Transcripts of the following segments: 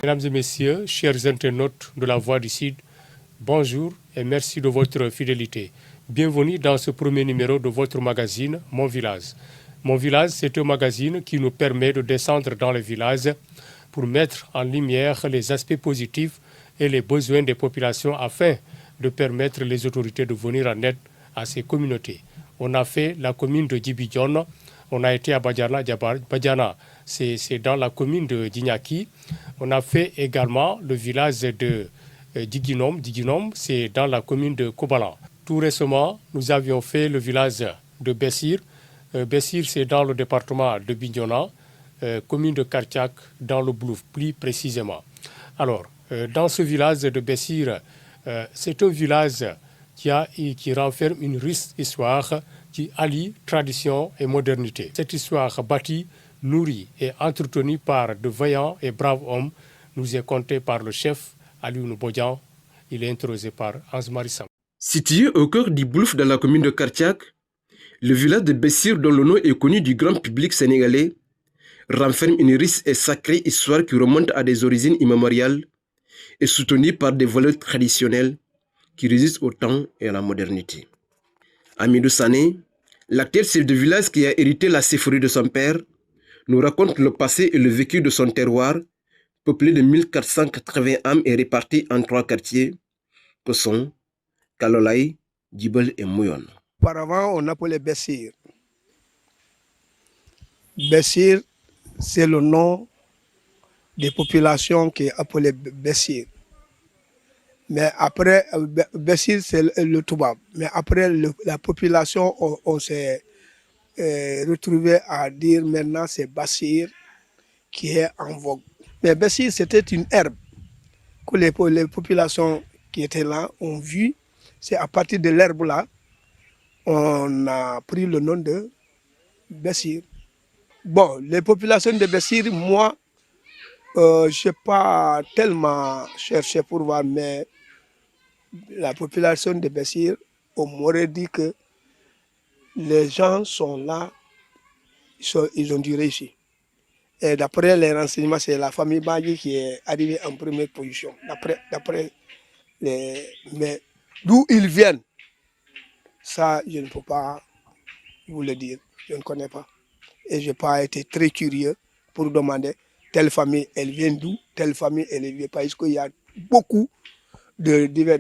Mesdames et messieurs, chers internautes de la Voix du Sud, bonjour et merci de votre fidélité. Bienvenue dans ce premier numéro de votre magazine Mon Village. Mon Village, c'est un magazine qui nous permet de descendre dans les villages pour mettre en lumière les aspects positifs et les besoins des populations afin de permettre les autorités de venir en aide à ces communautés. On a fait la commune de Djibidjon, on a été à Badiana, c'est dans la commune de Dignaki. On a fait également le village de Diginom, c'est dans la commune de Kobalan. Tout récemment, nous avions fait le village de Bessir. Bessir, c'est dans le département de Bignona, commune de Kartiak, dans le Blouf, plus précisément. Alors, dans ce village de Bessir, c'est un village qui renferme une riche histoire qui allie tradition et modernité. Cette histoire bâtie, nourrie et entretenue par de vaillants et braves hommes nous est contée par le chef Alioune Bodian. Il est introsé par Ansmari Sam. Situé au cœur du Blouf dans la commune de Kartiak, le village de Bessir, dont le nom est connu du grand public sénégalais, renferme une riche et sacrée histoire qui remonte à des origines immémoriales et soutenue par des valeurs traditionnelles qui résistent au temps et à la modernité. Amidou Sané, l'actuel chef de village qui a hérité la chefferie de son père, nous raconte le passé et le vécu de son terroir, peuplé de 1480 âmes et réparti en 3 quartiers que sont Kalolai, Djibel et Mouyon. Auparavant, on appelait Bessir. Bessir, c'est le nom des populations qui est appelé Bessir. Mais après, Bessir, c'est le Toubab. Mais après, la population, on s'est retrouvé à dire maintenant c'est Bassir qui est en vogue. Mais Bessir, c'était une herbe que les populations qui étaient là ont vu. C'est à partir de l'herbe-là, on a pris le nom de Bessir. Bon, les populations de Bessir, moi, je n'ai pas tellement cherché pour voir, mais la population de Bessir, on m'aurait dit que les gens sont là, ils ont dû réussir. Et d'après les renseignements, c'est la famille Badi qui est arrivée en première position. Mais d'où ils viennent, ça, je ne peux pas vous le dire. Je ne connais pas. Et je n'ai pas été très curieux pour demander telle famille, elle vient d'où, telle famille, elle vient pas. Parce qu'il y a beaucoup de divers.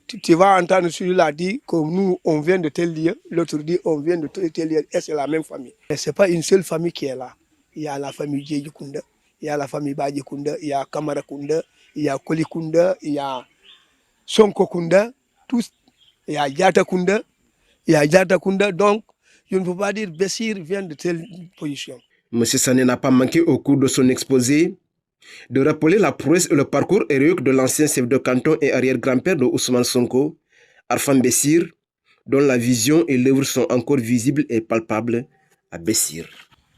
Tu vas entendre celui-là dire que nous, on vient de tel lieu, l'autre dit on vient de tel lieu, et c'est la même famille. Mais ce n'est pas une seule famille qui est là. Il y a la famille Djedji Kounda, il y a la famille Badji Kounda, il y a Kamara Kounda, il y a Koli Kounda, il y a Sonko Kounda, tous, il y a Diata Kounda, donc je ne peux pas dire Bessir vient de telle position. M. Sané n'a pas manqué au cours de son exposé de rappeler la prouesse et le parcours héroïque de l'ancien chef de canton et arrière-grand-père de Ousmane Sonko, Arfan Bessir, dont la vision et l'œuvre sont encore visibles et palpables à Bessir.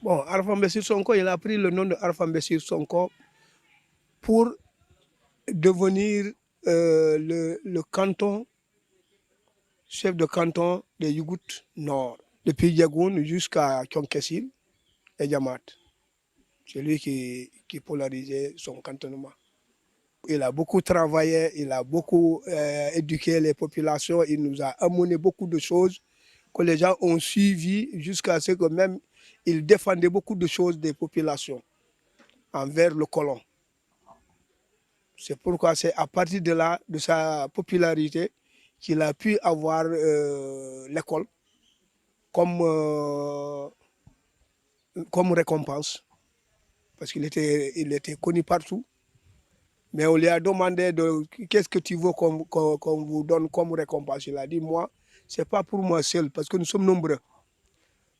Bon, Arfan Bessir Sonko, il a pris le nom de Arfan Bessir Sonko pour devenir le canton, chef de canton de Yougout Nord, depuis Diagoun jusqu'à Kyonkessil et Yamat. C'est lui qui polarisait son cantonnement. Il a beaucoup travaillé, il a beaucoup éduqué les populations, il nous a amené beaucoup de choses que les gens ont suivi jusqu'à ce que même il défendait beaucoup de choses des populations envers le colon. C'est pourquoi c'est à partir de là, de sa popularité, qu'il a pu avoir l'école comme récompense. Parce qu'il était connu partout. Mais on lui a demandé qu'est-ce que tu veux qu'on vous donne comme récompense. Il a dit, moi, ce n'est pas pour moi seul, parce que nous sommes nombreux.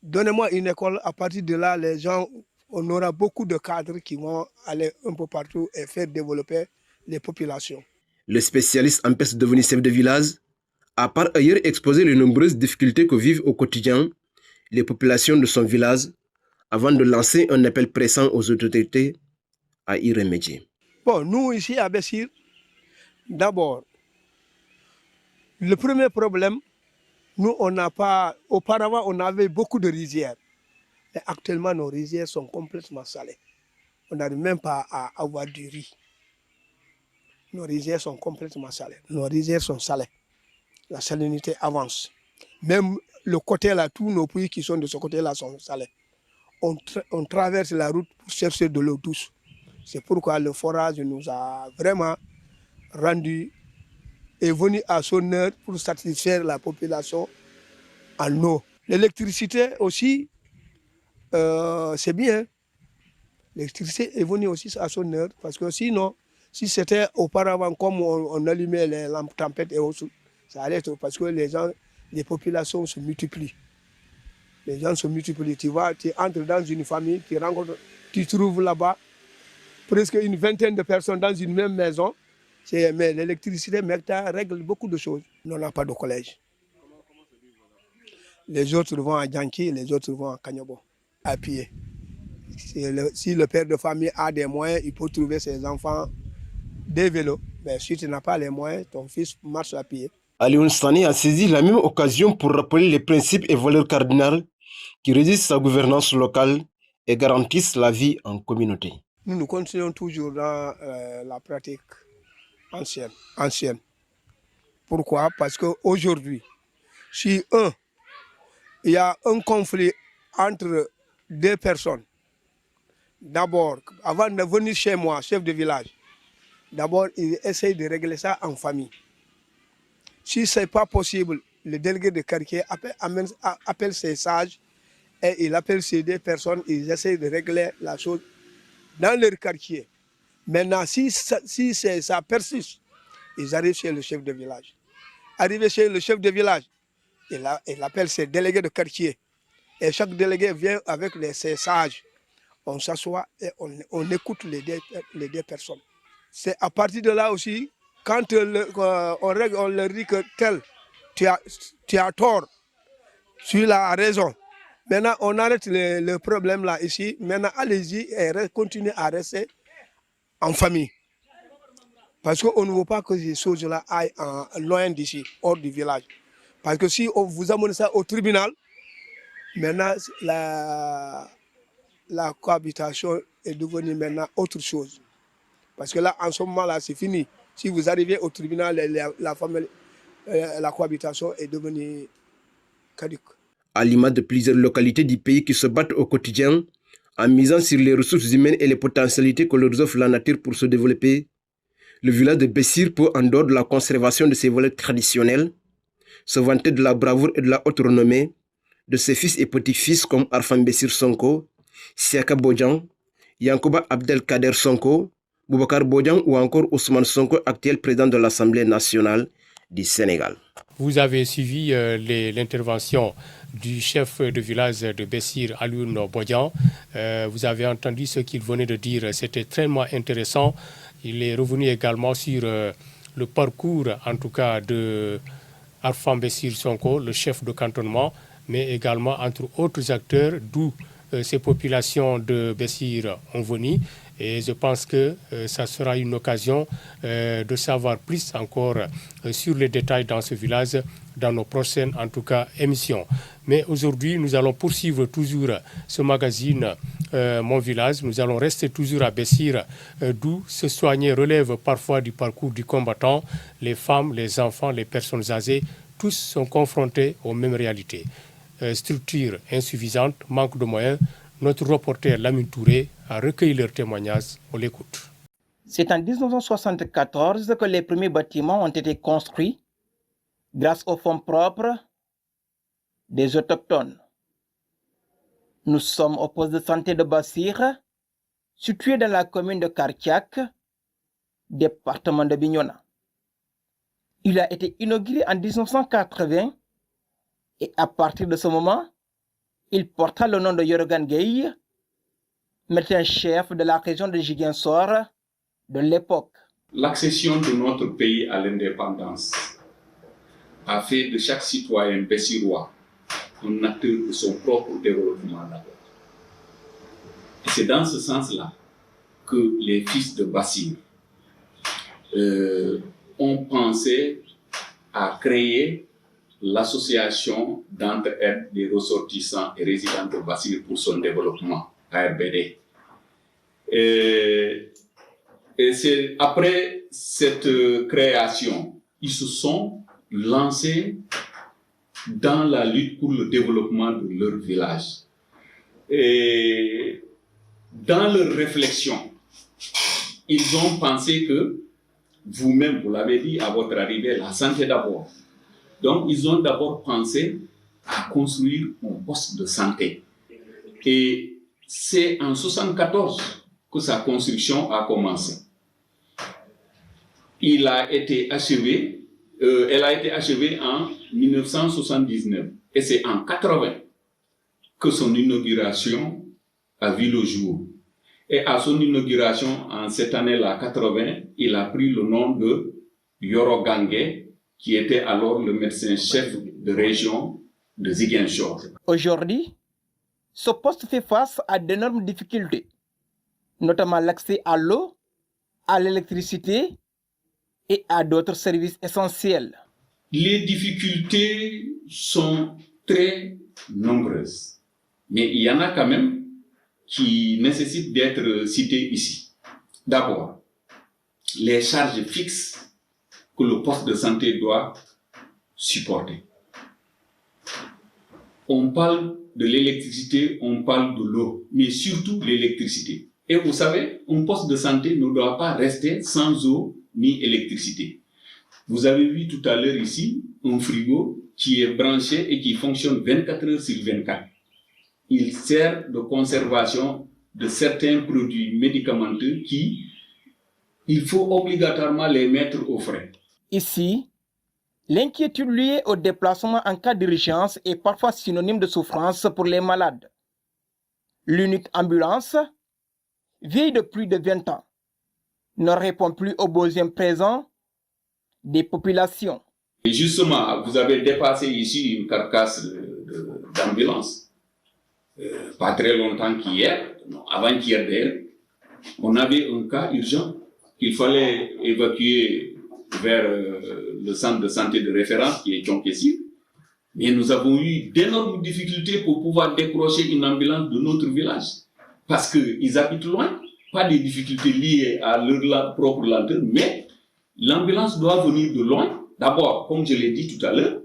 Donnez-moi une école, à partir de là, les gens, on aura beaucoup de cadres qui vont aller un peu partout et faire développer les populations. Le spécialiste en peste devenu chef de village a par ailleurs exposé les nombreuses difficultés que vivent au quotidien les populations de son village avant de lancer un appel pressant aux autorités à y remédier. Bon, nous ici à Bessir, d'abord, le premier problème, nous on n'a pas, auparavant on avait beaucoup de rizières. Et actuellement nos rizières sont complètement salées. on n'arrive même pas à avoir du riz. Nos rizières sont complètement salées. Nos rizières sont salées. La salinité avance. Même le côté là, tous nos puits qui sont de ce côté-là sont salés. On traverse la route pour chercher de l'eau douce. C'est pourquoi le forage nous a vraiment rendu et venu à son heure pour satisfaire la population en eau. L'électricité aussi, c'est bien. L'électricité est venue aussi à son heure parce que sinon, si c'était auparavant comme on allumait les lampes tempêtes et autres, ça allait être parce que les populations se multiplient. Les gens se multiplient. Tu vois, tu entres dans une famille, tu trouves là-bas presque une vingtaine de personnes dans une même maison. Mais l'électricité règle beaucoup de choses. On n'a pas de collège. Les autres vont à Djanki, les autres vont à Kanyobo, à pied. Si le père de famille a des moyens, il peut trouver ses enfants des vélos. Mais si tu n'as pas les moyens, ton fils marche à pied. Alioune Sani a saisi la même occasion pour rappeler les principes et valeurs cardinales qui régissent sa gouvernance locale et garantissent la vie en communauté. Nous continuons toujours dans la pratique ancienne. Pourquoi? Parce qu'aujourd'hui, si il y a un conflit entre deux personnes, d'abord, avant de venir chez moi, chef de village, d'abord, il essaye de régler ça en famille. Si ce n'est pas possible, le délégué de quartier appelle ses sages et il appelle ces deux personnes, ils essayent de régler la chose dans leur quartier. Maintenant, si ça persiste, ils arrivent chez le chef de village. Arrivé chez le chef de village, il appelle ses délégués de quartier. Et chaque délégué vient avec ses sages. On s'assoit et on écoute les deux personnes. C'est à partir de là aussi, quand on leur dit que tel, tu as tort, tu as raison. Maintenant, on arrête le problème là ici. Maintenant, allez-y et continuez à rester en famille. Parce qu'on ne veut pas que ces choses-là aillent loin d'ici, hors du village. Parce que si on vous amène ça au tribunal, maintenant, la cohabitation est devenue maintenant autre chose. Parce que là, en ce moment-là, c'est fini. Si vous arrivez au tribunal, la cohabitation est devenue caduque. À l'image de plusieurs localités du pays qui se battent au quotidien en misant sur les ressources humaines et les potentialités que leur offre la nature pour se développer, le village de Bessir peut, en dehors de la conservation de ses valeurs traditionnelles, se vanter de la bravoure et de la haute renommée de ses fils et petits-fils comme Arfan Bessir Sonko, Siaka Bodian, Yankoba Abdelkader Sonko, Boubacar Bodian ou encore Ousmane Sonko, actuel président de l'Assemblée nationale du Sénégal. Vous avez suivi l'intervention du chef de village de Bessir, Alioune Bodian. Vous avez entendu ce qu'il venait de dire. C'était extrêmement intéressant. Il est revenu également sur le parcours, en tout cas, de Arfan Bessir Sonko, le chef de cantonnement, mais également entre autres acteurs, d'où ces populations de Bessir ont venu. Et je pense que ça sera une occasion de savoir plus encore sur les détails dans ce village, dans nos prochaines, en tout cas, émissions. Mais aujourd'hui, nous allons poursuivre toujours ce magazine Mon Village. Nous allons rester toujours à Bessir, d'où se soigner relève parfois du parcours du combattant. Les femmes, les enfants, les personnes âgées, tous sont confrontés aux mêmes réalités. Structure insuffisante, manque de moyens. Notre reporter Lamine Touré a recueilli leurs témoignages. On l'écoute. C'est en 1974 que les premiers bâtiments ont été construits grâce aux fonds propres des autochtones. Nous sommes au poste de santé de Bessir, situé dans la commune de Kartiak, département de Bignona. Il a été inauguré en 1980 et à partir de ce moment, il porta le nom de Yorogan Gueye, médecin-chef de la région de Ziguinchor de l'époque. L'accession de notre pays à l'indépendance a fait de chaque citoyen bessirois un acteur de son propre développement d'abord. Et c'est dans ce sens-là que les fils de Bessir ont pensé à créer l'association d'entraide des ressortissants et résidents de Bessir pour son développement, ARBD. Et c'est après cette création, ils se sont lancés dans la lutte pour le développement de leur village. Et dans leur réflexion, ils ont pensé que, vous-même, vous l'avez dit à votre arrivée, la santé d'abord. Donc, ils ont d'abord pensé à construire un poste de santé. Et c'est en 1974 que sa construction a commencé. Elle a été achevée en 1979. Et c'est en 1980 que son inauguration a vu le jour. Et à son inauguration, en cette année-là, 80, il a pris le nom de Yoro Gange, qui était alors le médecin-chef de région de Ziguinchor. Aujourd'hui, ce poste fait face à d'énormes difficultés, notamment l'accès à l'eau, à l'électricité et à d'autres services essentiels. Les difficultés sont très nombreuses, mais il y en a quand même qui nécessitent d'être citées ici. D'abord, les charges fixes que le poste de santé doit supporter. On parle de l'électricité, on parle de l'eau, mais surtout l'électricité. Et vous savez, un poste de santé ne doit pas rester sans eau ni électricité. Vous avez vu tout à l'heure ici un frigo qui est branché et qui fonctionne 24 heures sur 24. Il sert de conservation de certains produits médicamenteux il faut obligatoirement les mettre au frais. Ici, l'inquiétude liée au déplacement en cas d'urgence est parfois synonyme de souffrance pour les malades. L'unique ambulance, vieille de plus de 20 ans, ne répond plus aux besoins présents des populations. Et justement, vous avez dépassé ici une carcasse d'ambulance. Pas très longtemps qu'hier, avant-hier d'ailleurs, on avait un cas urgent qu'il fallait évacuer vers le centre de santé de référence qui est Thionkessi. Mais nous avons eu d'énormes difficultés pour pouvoir décrocher une ambulance de notre village. Parce qu'ils habitent loin, pas des difficultés liées à leur propre lenteur, mais l'ambulance doit venir de loin. D'abord, comme je l'ai dit tout à l'heure,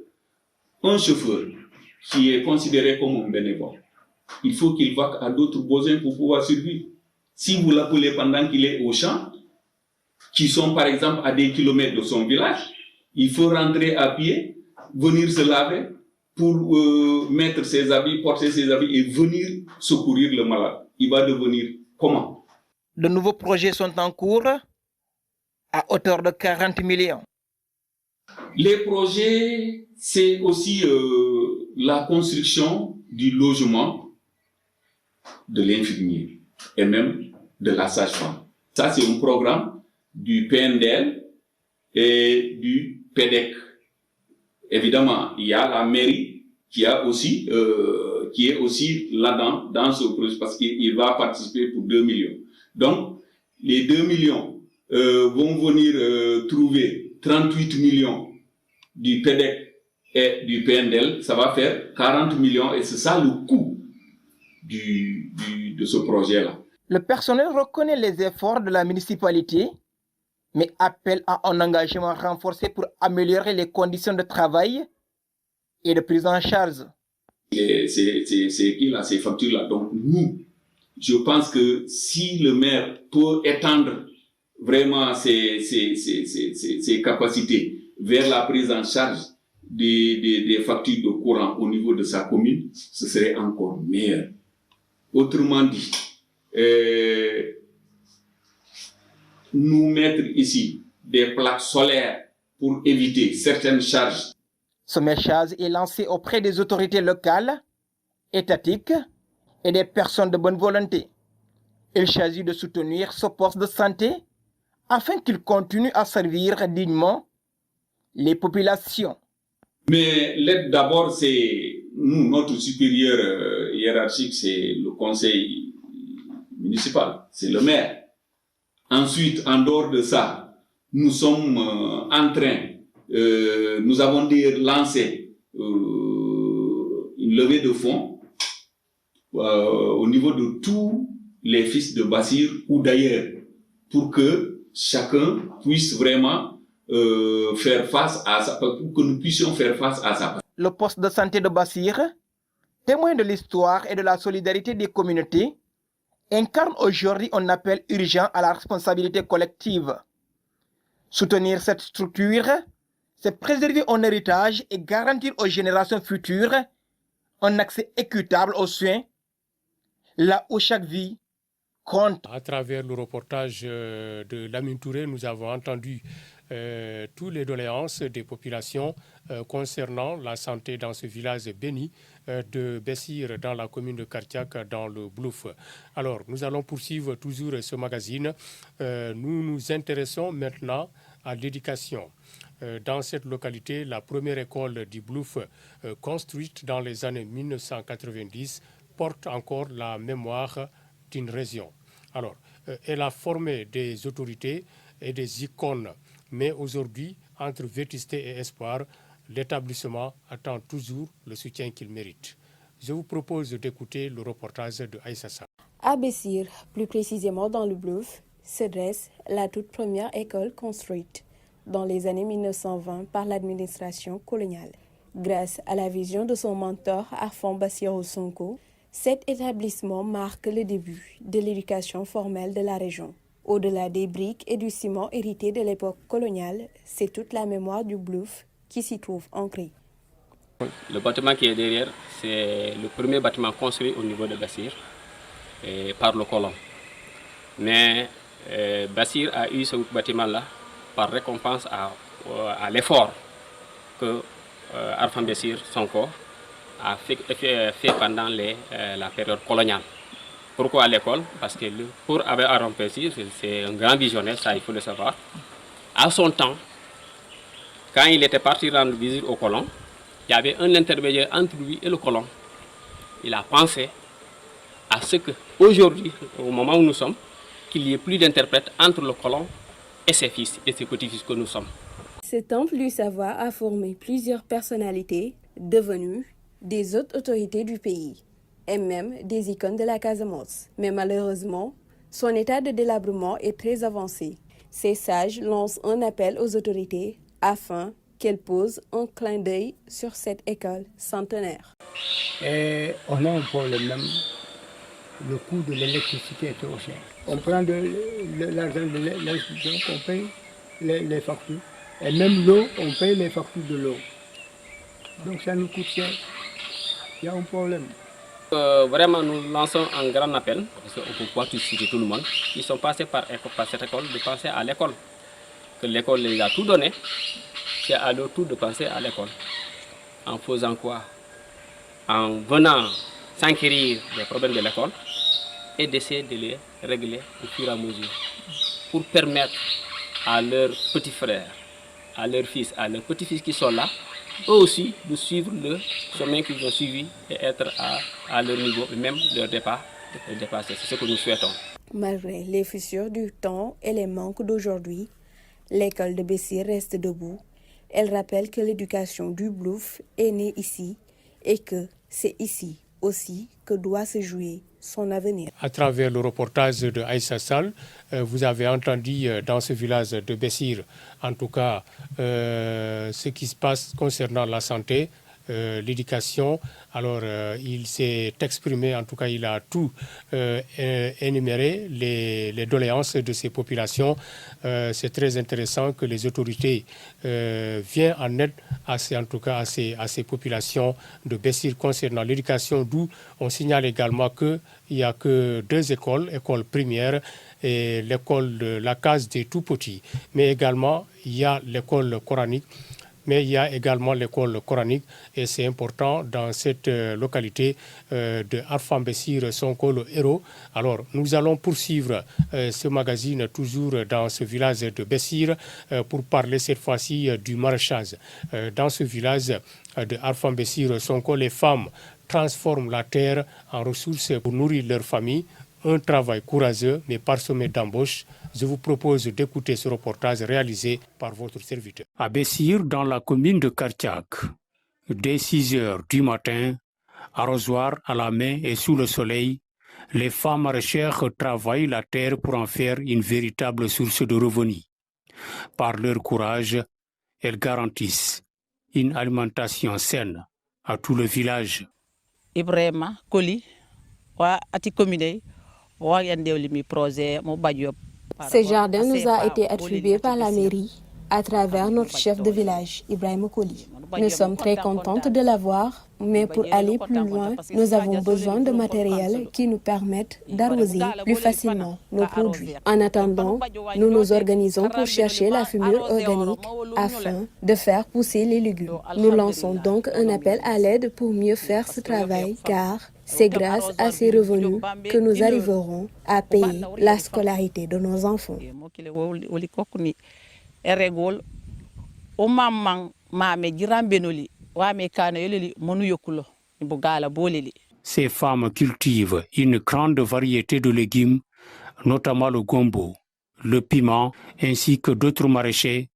un chauffeur qui est considéré comme un bénévole, il faut qu'il va à d'autres besoins pour pouvoir survivre. Si vous l'appelez pendant qu'il est au champ, qui sont par exemple à des kilomètres de son village, il faut rentrer à pied, venir se laver pour mettre ses habits, porter ses habits et venir secourir le malade. Il va devenir comment? De nouveaux projets sont en cours à hauteur de 40 millions. Les projets, c'est aussi la construction du logement de l'infirmier et même de la sage-femme. Ça, c'est un programme du PNDL et du PEDEC. Évidemment, il y a la mairie qui est aussi là-dedans, dans ce projet, parce qu'il va participer pour 2 millions. Donc, les 2 millions vont venir trouver 38 millions du PEDEC et du PNDL. Ça va faire 40 millions et c'est ça le coût de ce projet-là. Le personnel reconnaît les efforts de la municipalité, mais appelle à un engagement renforcé pour améliorer les conditions de travail et de prise en charge. Ces factures-là. Donc nous, je pense que si le maire peut étendre vraiment ses capacités vers la prise en charge des factures de courant au niveau de sa commune, ce serait encore meilleur. Autrement dit, nous mettre ici des plaques solaires pour éviter certaines charges. Ce message est lancé auprès des autorités locales, étatiques et des personnes de bonne volonté. Il s'agit de soutenir ce poste de santé afin qu'il continue à servir dignement les populations. Mais l'aide d'abord, c'est nous, notre supérieur hiérarchique, c'est le conseil municipal, c'est le maire. Ensuite, en dehors de ça, nous sommes en train, nous avons lancé une levée de fonds au niveau de tous les fils de Bassir ou d'ailleurs, pour que chacun puisse vraiment faire face à ça, pour que nous puissions faire face à ça. Le poste de santé de Bassir, témoin de l'histoire et de la solidarité des communautés, incarne aujourd'hui un appel urgent à la responsabilité collective. Soutenir cette structure, c'est préserver un héritage et garantir aux générations futures un accès équitable aux soins, là où chaque vie compte. À travers le reportage de Lamine Touré, nous avons entendu toutes les doléances des populations concernant la santé dans ce village béni de Bessir, dans la commune de Kartiak, dans le Blouf. Alors, nous allons poursuivre toujours ce magazine. Nous nous intéressons maintenant à l'éducation. Dans cette localité, la première école du Blouf, construite dans les années 1990, porte encore la mémoire d'une région. Alors, elle a formé des autorités et des icônes, mais aujourd'hui, entre vétusté et espoir, l'établissement attend toujours le soutien qu'il mérite. Je vous propose d'écouter le reportage de Aïssa Sarr. À Bessir, plus précisément dans le Blouf, se dresse la toute première école construite dans les années 1920 par l'administration coloniale. Grâce à la vision de son mentor Arfan Bassirou Sonko, cet établissement marque le début de l'éducation formelle de la région. Au-delà des briques et du ciment hérités de l'époque coloniale, c'est toute la mémoire du Blouf qui s'y trouve ancrée. Le bâtiment qui est derrière, c'est le premier bâtiment construit au niveau de Bessir par le colon. Mais Bessir a eu ce bâtiment-là par récompense à l'effort que Arfan Bessir Sonko a fait pendant la période coloniale. Pourquoi à l'école? Parce que pour Arfan Bessir, c'est un grand visionnaire, ça il faut le savoir. À son temps, quand il était parti rendre visite au colon, il y avait un intermédiaire entre lui et le colon. Il a pensé à ce qu'aujourd'hui, au moment où nous sommes, qu'il n'y ait plus d'interprète entre le colon et ses fils et ses petits-fils que nous sommes. Cet temple du savoir a formé plusieurs personnalités devenues des hautes autorités du pays et même des icônes de la Casamance. Mais malheureusement, son état de délabrement est très avancé. Ces sages lancent un appel aux autorités afin qu'elles posent un clin d'œil sur cette école centenaire. Et on a un problème même. Le coût de l'électricité est trop cher. On prend l'argent de l'électricité, on paye les factures. Et même l'eau, on paye les factures de l'eau. Donc ça nous coûte cher. Il y a un problème. Vraiment, nous lançons un grand appel, parce qu'on ne peut pas tout citer tout le monde, qui sont passés par cette école, de penser à l'école. Que l'école les a tout donné, c'est à leur tour de penser à l'école. En faisant quoi? En venant s'enquérir des problèmes de l'école et d'essayer de les régler au fur et à mesure pour permettre à leurs petits frères, à leurs fils, à leurs petits-fils qui sont là, eux aussi de suivre le chemin qu'ils ont suivi et être à leur niveau, et même leur départ, de dépasser. C'est ce que nous souhaitons. Malgré les fissures du temps et les manques d'aujourd'hui, l'école de Bessir reste debout. Elle rappelle que l'éducation du Blouf est née ici et que c'est ici aussi que doit se jouer son avenir. À travers le reportage de Aïssa Sall, vous avez entendu dans ce village de Bessir, en tout cas, ce qui se passe concernant la santé, l'éducation. Alors, il s'est exprimé, en tout cas, il a tout énuméré, les doléances de ces populations. C'est très intéressant que les autorités viennent en aide à ces populations de Bessir concernant l'éducation, d'où on signale également qu'il n'y a que 2 écoles, école primaire et l'école de la case des tout-petits. Mais également, il y a l'école coranique. Mais il y a également l'école coranique et c'est important dans cette localité de Arfan Bessir Sonko, le héros. Alors, nous allons poursuivre ce magazine toujours dans ce village de Bessir pour parler cette fois-ci du maraîchage. Dans ce village de Arfan Bessir Sonko, les femmes transforment la terre en ressources pour nourrir leur famille. Un travail courageux mais parsemé d'embauches. Je vous propose d'écouter ce reportage réalisé par votre serviteur. À Bessir, dans la commune de Kartiak, dès 6 heures du matin, arrosoir à la main et sous le soleil, Les femmes maraîchères travaillent la terre pour en faire une véritable source de revenus. Par leur courage, elles garantissent une alimentation saine à tout le village. Ibrahima Koli wa ati commune wa yandewli mi projet mo Badiop. Ce jardin nous a été attribué par la mairie à travers notre chef de village, Ibrahima Koli. Nous sommes très contentes de l'avoir, mais pour aller plus loin, nous avons besoin de matériel qui nous permettent d'arroser plus facilement nos produits. En attendant, nous nous organisons pour chercher la fumure organique afin de faire pousser les légumes. Nous lançons donc un appel à l'aide pour mieux faire ce travail, car c'est grâce à ces revenus que nous arriverons à payer la scolarité de nos enfants. Ces femmes cultivent une grande variété de légumes, notamment le gombo, le piment, ainsi que d'autres maraîchers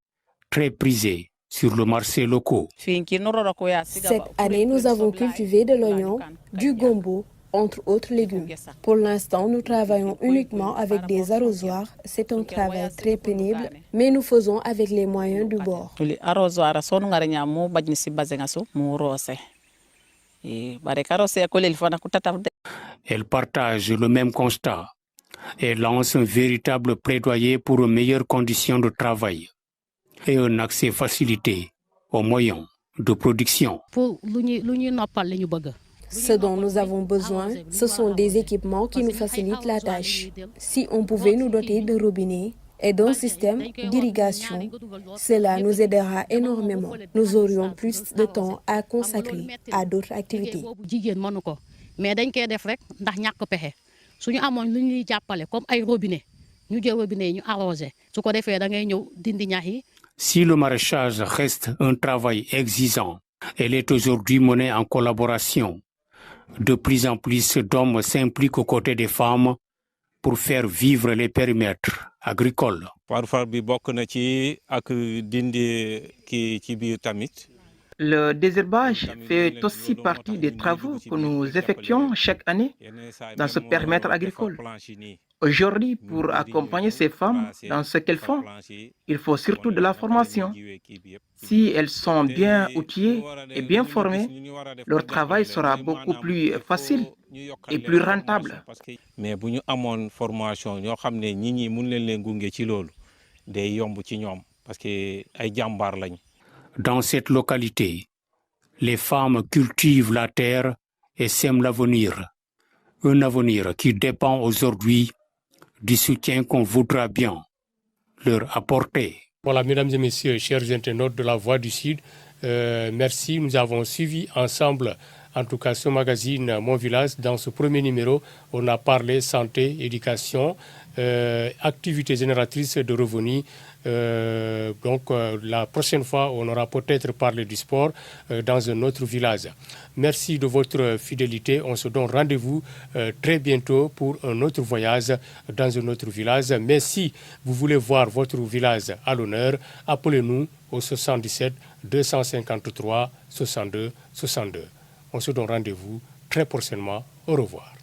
très prisés sur le marché local. Cette année, nous avons cultivé de l'oignon, du gombo, entre autres légumes. Pour l'instant, nous travaillons uniquement avec des arrosoirs. C'est un travail très pénible, mais nous faisons avec les moyens du bord. Elle partage le même constat et lance un véritable plaidoyer pour une meilleure condition de travail et un accès facilité aux moyens de production. Ce dont nous avons besoin, ce sont des équipements qui nous facilitent la tâche. Si on pouvait nous doter de robinets et d'un système d'irrigation, cela nous aidera énormément. Nous aurions plus de temps à consacrer à d'autres activités. Si le maraîchage reste un travail exigeant, elle est aujourd'hui menée en collaboration. De plus en plus d'hommes s'impliquent aux côtés des femmes pour faire vivre les périmètres agricoles. Le désherbage fait aussi partie des travaux que nous effectuons chaque année dans ce périmètre agricole. Aujourd'hui, pour accompagner ces femmes dans ce qu'elles font, il faut surtout de la formation. Si elles sont bien outillées et bien formées, leur travail sera beaucoup plus facile et plus rentable. Mais si nous avons une formation, nous savons que nous parce que dans cette localité, les femmes cultivent la terre et sèment l'avenir. Un avenir qui dépend aujourd'hui du soutien qu'on voudra bien leur apporter. Voilà, mesdames et messieurs, chers internautes de la Voix du Sud, merci. Nous avons suivi ensemble, en tout cas ce magazine Mon Village. Dans ce premier numéro, on a parlé santé, éducation, activités génératrices de revenus. La prochaine fois, on aura peut-être parlé du sport dans un autre village. Merci de votre fidélité. On se donne rendez-vous très bientôt pour un autre voyage dans un autre village. Mais si vous voulez voir votre village à l'honneur, appelez-nous au 77 253 62 62. On se donne rendez-vous très prochainement. Au revoir.